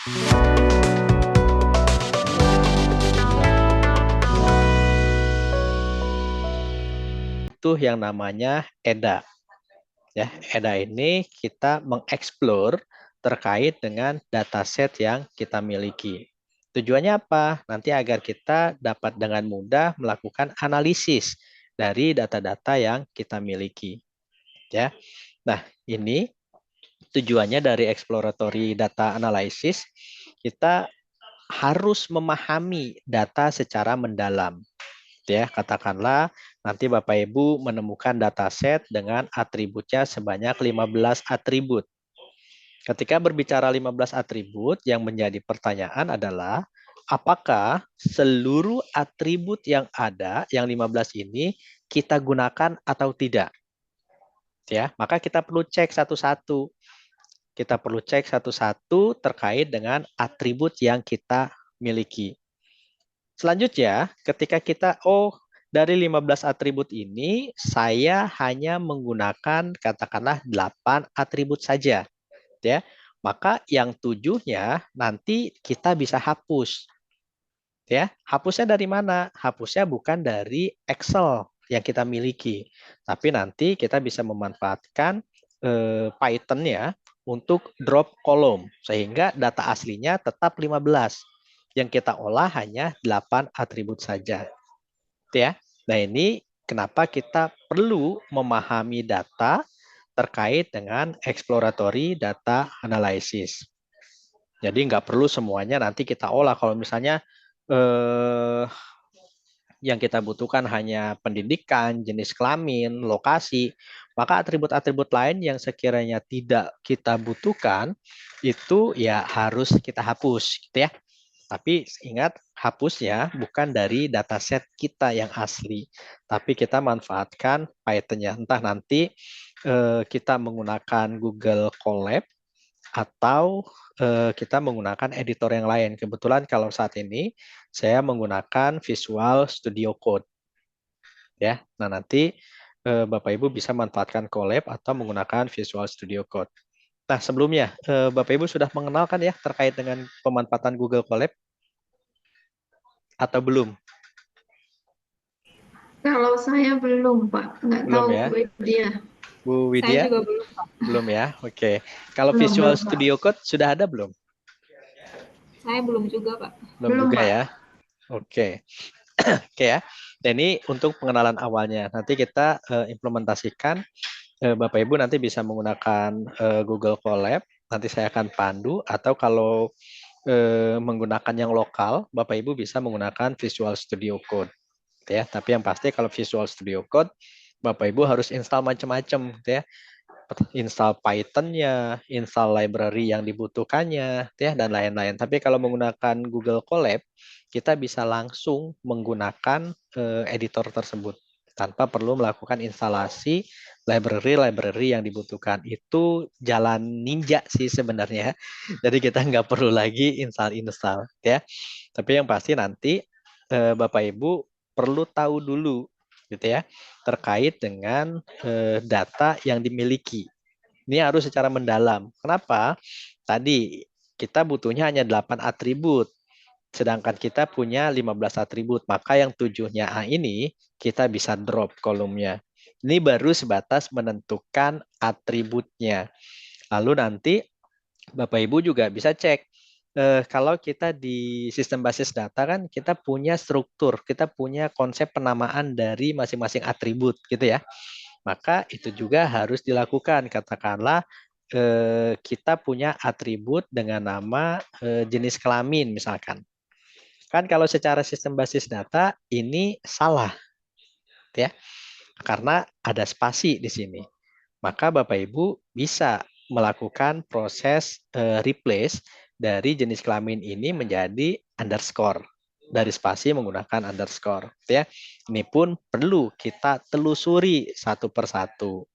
Itu yang namanya EDA. Ya, EDA ini kita mengeksplor terkait dengan dataset yang kita miliki. Tujuannya apa? Nanti agar kita dapat dengan mudah melakukan analisis dari data-data yang kita miliki. Ya. Nah, ini tujuannya dari exploratory data analysis, kita harus memahami data secara mendalam. Ya, katakanlah nanti Bapak Ibu menemukan dataset dengan atributnya sebanyak 15 atribut. Ketika berbicara 15 atribut, yang menjadi pertanyaan adalah apakah seluruh atribut yang ada, yang 15 ini, kita gunakan atau tidak? Ya, maka kita perlu cek satu-satu. Kita perlu cek satu-satu terkait dengan atribut yang kita miliki. Selanjutnya, ketika kita, dari 15 atribut ini, saya hanya menggunakan katakanlah 8 atribut saja. Ya, maka yang 7-nya nanti kita bisa hapus. Ya, hapusnya dari mana? Hapusnya bukan dari Excel yang kita miliki, tapi nanti kita bisa memanfaatkan Python-nya untuk drop column sehingga data aslinya tetap 15. Yang kita olah hanya 8 atribut saja. Ya. Nah, ini kenapa kita perlu memahami data terkait dengan exploratory data analysis. Jadi nggak perlu semuanya nanti kita olah. Kalau misalnya yang kita butuhkan hanya pendidikan, jenis kelamin, lokasi, maka atribut-atribut lain yang sekiranya tidak kita butuhkan itu ya harus kita hapus, gitu ya. Tapi ingat, hapusnya bukan dari dataset kita yang asli, tapi kita manfaatkan Python-nya. Entah nanti kita menggunakan Google Colab atau kita menggunakan editor yang lain. Kebetulan kalau saat ini saya menggunakan Visual Studio Code. Ya, nah nanti Bapak Ibu bisa manfaatkan Colab atau menggunakan Visual Studio Code. Nah, sebelumnya Bapak Ibu sudah mengenalkan ya terkait dengan pemanfaatan Google Colab atau belum? Kalau saya belum, Pak. Nggak Belum tahu ya, Bu dia. Bu Saya Widya? juga belum, Pak. Belum ya, oke. Kalau Belum, Visual belum, Pak. Studio Code sudah ada belum? Saya belum juga, Pak. Belum Belum, juga Pak. ya, oke. Oke ya. Dan ini untuk pengenalan awalnya. Nanti kita implementasikan. Bapak Ibu nanti bisa menggunakan Google Colab. Nanti saya akan pandu. Atau kalau menggunakan yang lokal, Bapak Ibu bisa menggunakan Visual Studio Code. Ya. Tapi yang pasti kalau Visual Studio Code, Bapak Ibu harus install macam-macam. Ya. Install Python-nya, install library yang dibutuhkannya, ya, dan lain-lain. Tapi kalau menggunakan Google Colab, kita bisa langsung menggunakan editor tersebut tanpa perlu melakukan instalasi library-library yang dibutuhkan. Itu jalan ninja sih sebenarnya. Jadi kita nggak perlu lagi install-install, ya. Tapi yang pasti nanti Bapak Ibu perlu tahu dulu gitu ya terkait dengan data yang dimiliki. Ini harus secara mendalam. Kenapa? Tadi kita butuhnya hanya 8 atribut, sedangkan kita punya 15 atribut. Maka yang 7-nya A ini kita bisa drop kolomnya. Ini baru sebatas menentukan atributnya. Lalu nanti Bapak Ibu juga bisa cek. Kalau kita di sistem basis data kan kita punya struktur, kita punya konsep penamaan dari masing-masing atribut gitu ya. Maka itu juga harus dilakukan. Katakanlah kita punya atribut dengan nama jenis kelamin misalkan. Kan kalau secara sistem basis data ini salah ya. Karena ada spasi di sini. Maka Bapak Ibu bisa melakukan proses replace dari jenis kelamin ini menjadi underscore. Dari spasi menggunakan underscore. Ya. Ini pun perlu kita telusuri satu persatu.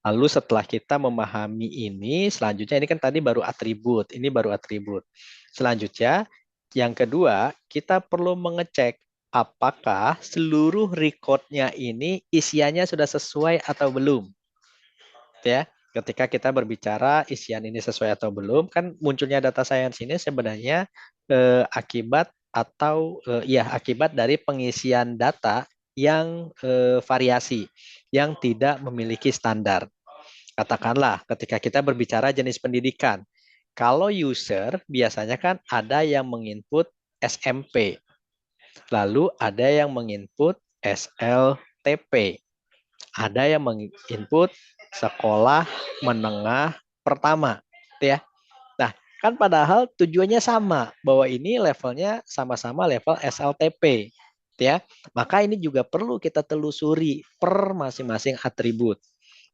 Lalu setelah kita memahami ini, selanjutnya ini kan tadi baru atribut, ini baru atribut. Selanjutnya, yang kedua, kita perlu mengecek apakah seluruh recordnya ini isiannya sudah sesuai atau belum. Ya, Ketika kita berbicara isian ini sesuai atau belum, kan munculnya data science ini sebenarnya akibat atau ya akibat dari pengisian data yang variasi, yang tidak memiliki standar. Katakanlah ketika kita berbicara jenis pendidikan, kalau user biasanya kan ada yang menginput SMP, lalu ada yang menginput SLTP, ada yang menginput sekolah menengah pertama, gitu ya. Nah, kan padahal tujuannya sama, bahwa ini levelnya sama-sama level SLTP, gitu ya. Maka ini juga perlu kita telusuri per masing-masing atribut.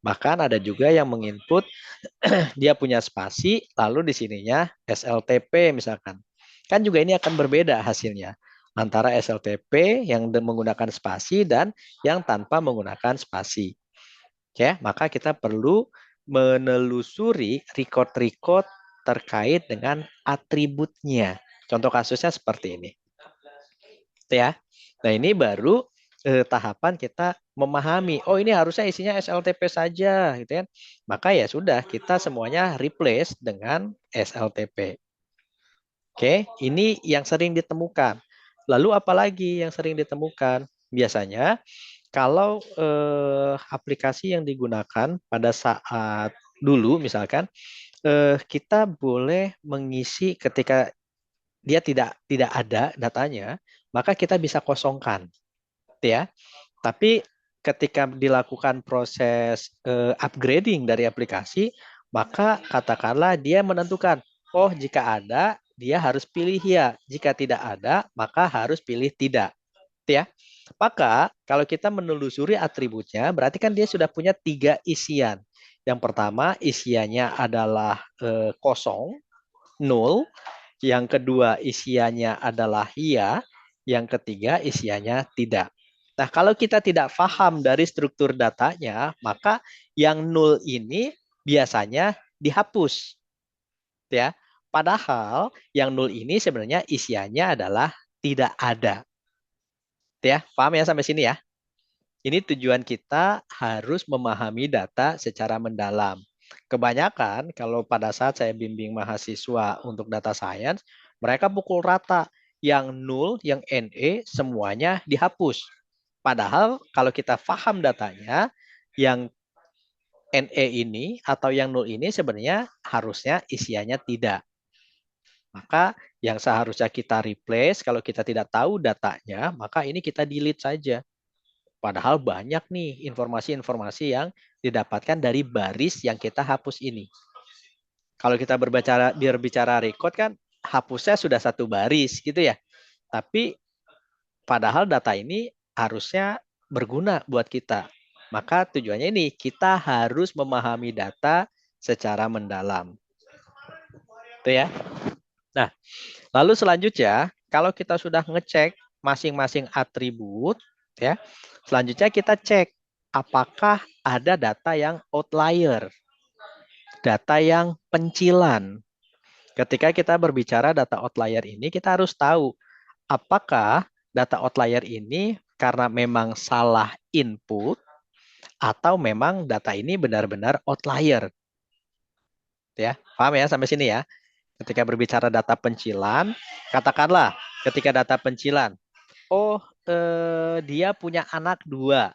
Bahkan ada juga yang menginput dia punya spasi, lalu di sininya SLTP misalkan. Kan juga ini akan berbeda hasilnya antara SLTP yang menggunakan spasi dan yang tanpa menggunakan spasi. Oke, maka kita perlu menelusuri record-record terkait dengan atributnya. Contoh kasusnya seperti ini. Ya. Nah, ini baru tahapan kita memahami, oh ini harusnya isinya SLTP saja, gitu kan. Maka ya sudah, kita semuanya replace dengan SLTP. Oke, ini yang sering ditemukan. Lalu apalagi yang sering ditemukan? Biasanya kalau aplikasi yang digunakan pada saat dulu misalkan kita boleh mengisi ketika dia tidak ada datanya, maka kita bisa kosongkan, ya. Tapi ketika dilakukan proses upgrading dari aplikasi, maka katakanlah dia menentukan, oh jika ada, dia harus pilih ya. Jika tidak ada, maka harus pilih tidak. Ya. Maka kalau kita menelusuri atributnya, berarti kan dia sudah punya 3 isian. Yang pertama isiannya adalah kosong, null. Yang kedua isiannya adalah iya. Yang ketiga isiannya tidak. Nah, kalau kita tidak paham dari struktur datanya, maka yang null ini biasanya dihapus, ya. Padahal yang null ini sebenarnya isiannya adalah tidak ada. Ya, paham ya sampai sini ya? Ini tujuan kita harus memahami data secara mendalam. Kebanyakan kalau pada saat saya bimbing mahasiswa untuk data science, mereka pukul rata. Yang null, yang NE, semuanya dihapus. Padahal kalau kita paham datanya, yang NE ini atau yang null ini sebenarnya harusnya isiannya tidak. Maka yang seharusnya kita replace, kalau kita tidak tahu datanya, maka ini kita delete saja. Padahal banyak nih informasi-informasi yang didapatkan dari baris yang kita hapus ini. Kalau kita berbicara record kan hapusnya sudah satu baris gitu ya. Tapi padahal data ini harusnya berguna buat kita. Maka tujuannya ini kita harus memahami data secara mendalam. Itu ya. Nah, lalu selanjutnya kalau kita sudah ngecek masing-masing atribut ya, selanjutnya kita cek apakah ada data yang outlier, data yang pencilan. Ketika kita berbicara data outlier ini, kita harus tahu apakah data outlier ini karena memang salah input atau memang data ini benar-benar outlier. Ya, paham ya sampai sini ya? Ketika berbicara data pencilan, katakanlah ketika data pencilan, oh dia punya anak 2,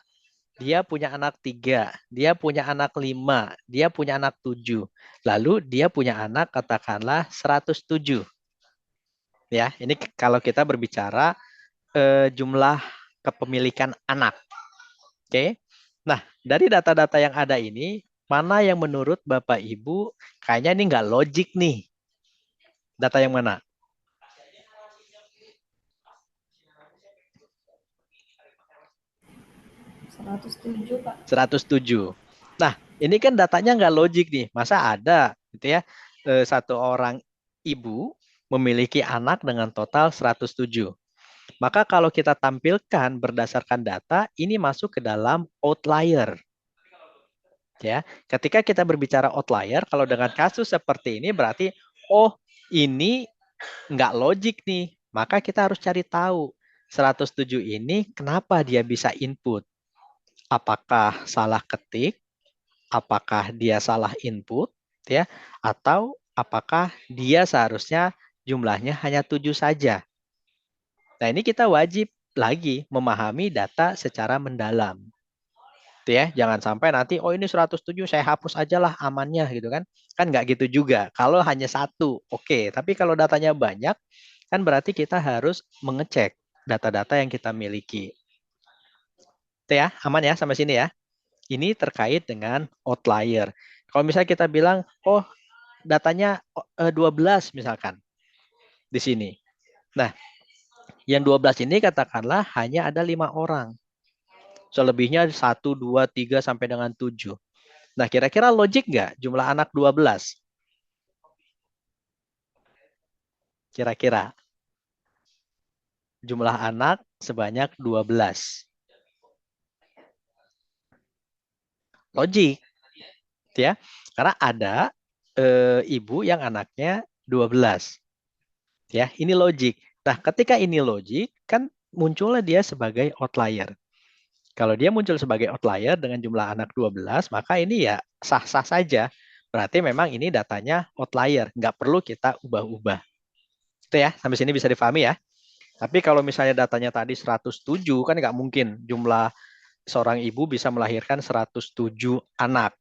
dia punya anak 3, dia punya anak 5, dia punya anak 7, lalu dia punya anak katakanlah 107. Ya, ini kalau kita berbicara jumlah kepemilikan anak. Oke. Nah, dari data-data yang ada ini, mana yang menurut Bapak Ibu kayaknya ini nggak logik nih? Data yang mana? 107, Pak. 107. Nah, ini kan datanya nggak logik nih. Masa ada gitu ya, satu orang ibu memiliki anak dengan total 107. Maka kalau kita tampilkan berdasarkan data, ini masuk ke dalam outlier. Ya, ketika kita berbicara outlier, kalau dengan kasus seperti ini berarti, oh ini nggak logik nih. Maka kita harus cari tahu 107 ini kenapa dia bisa input. Apakah salah ketik? apakah dia salah input ya atau apakah dia seharusnya jumlahnya hanya 7 saja. Nah, ini kita wajib lagi memahami data secara mendalam. Ya, jangan sampai nanti oh ini 107 saya hapus aja lah amannya gitu kan. Kan nggak gitu juga. Kalau hanya satu, oke. Tapi kalau datanya banyak, kan berarti kita harus mengecek data-data yang kita miliki. Itu ya, aman ya sampai sini ya. Ini terkait dengan outlier. Kalau misalnya kita bilang, oh datanya 12 misalkan di sini. Nah, yang 12 ini katakanlah hanya ada 5 orang. Selebihnya 1, 2, 3 sampai dengan 7. Nah, kira-kira logik nggak jumlah anak 12? Kira-kira jumlah anak sebanyak 12. Logik, ya. Karena ada ibu yang anaknya 12. Ya, ini logik. Nah, ketika ini logik, kan munculnya dia sebagai outlier. Kalau dia muncul sebagai outlier dengan jumlah anak 12, maka ini ya sah-sah saja. Berarti memang ini datanya outlier, nggak perlu kita ubah-ubah. Itu ya, sampai sini bisa difahami ya. Tapi kalau misalnya datanya tadi 107, kan nggak mungkin jumlah seorang ibu bisa melahirkan 107 anak.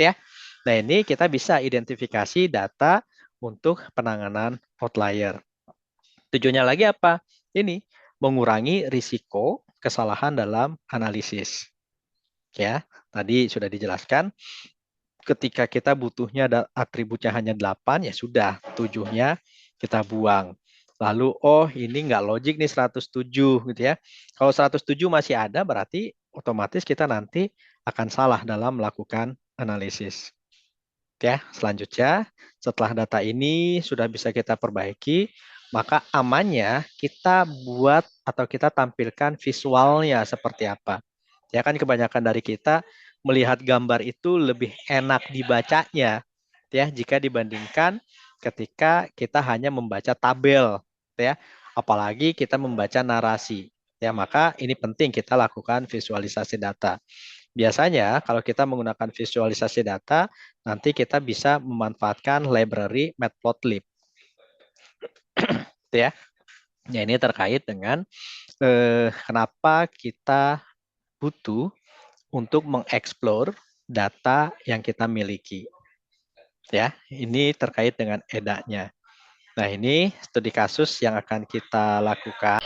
Ya. Nah, ini kita bisa identifikasi data untuk penanganan outlier. Tujuannya lagi apa? Ini mengurangi risiko kesalahan dalam analisis. Ya, tadi sudah dijelaskan ketika kita butuhnya atributnya hanya 8, ya sudah, 7-nya kita buang. Lalu, oh ini nggak logik nih 107 gitu ya. Kalau 107 masih ada, berarti otomatis kita nanti akan salah dalam melakukan analisis. Ya, selanjutnya setelah data ini sudah bisa kita perbaiki, maka amannya kita buat atau kita tampilkan visualnya seperti apa. Ya kan kebanyakan dari kita melihat gambar itu lebih enak dibacanya ya jika dibandingkan ketika kita hanya membaca tabel ya. Apalagi kita membaca narasi. Ya, maka ini penting kita lakukan visualisasi data. Biasanya kalau kita menggunakan visualisasi data, nanti kita bisa memanfaatkan library Matplotlib. Ya. Ya, ini terkait dengan kenapa kita butuh untuk mengeksplor data yang kita miliki. Ya, ini terkait dengan EDA-nya. Nah, ini studi kasus yang akan kita lakukan.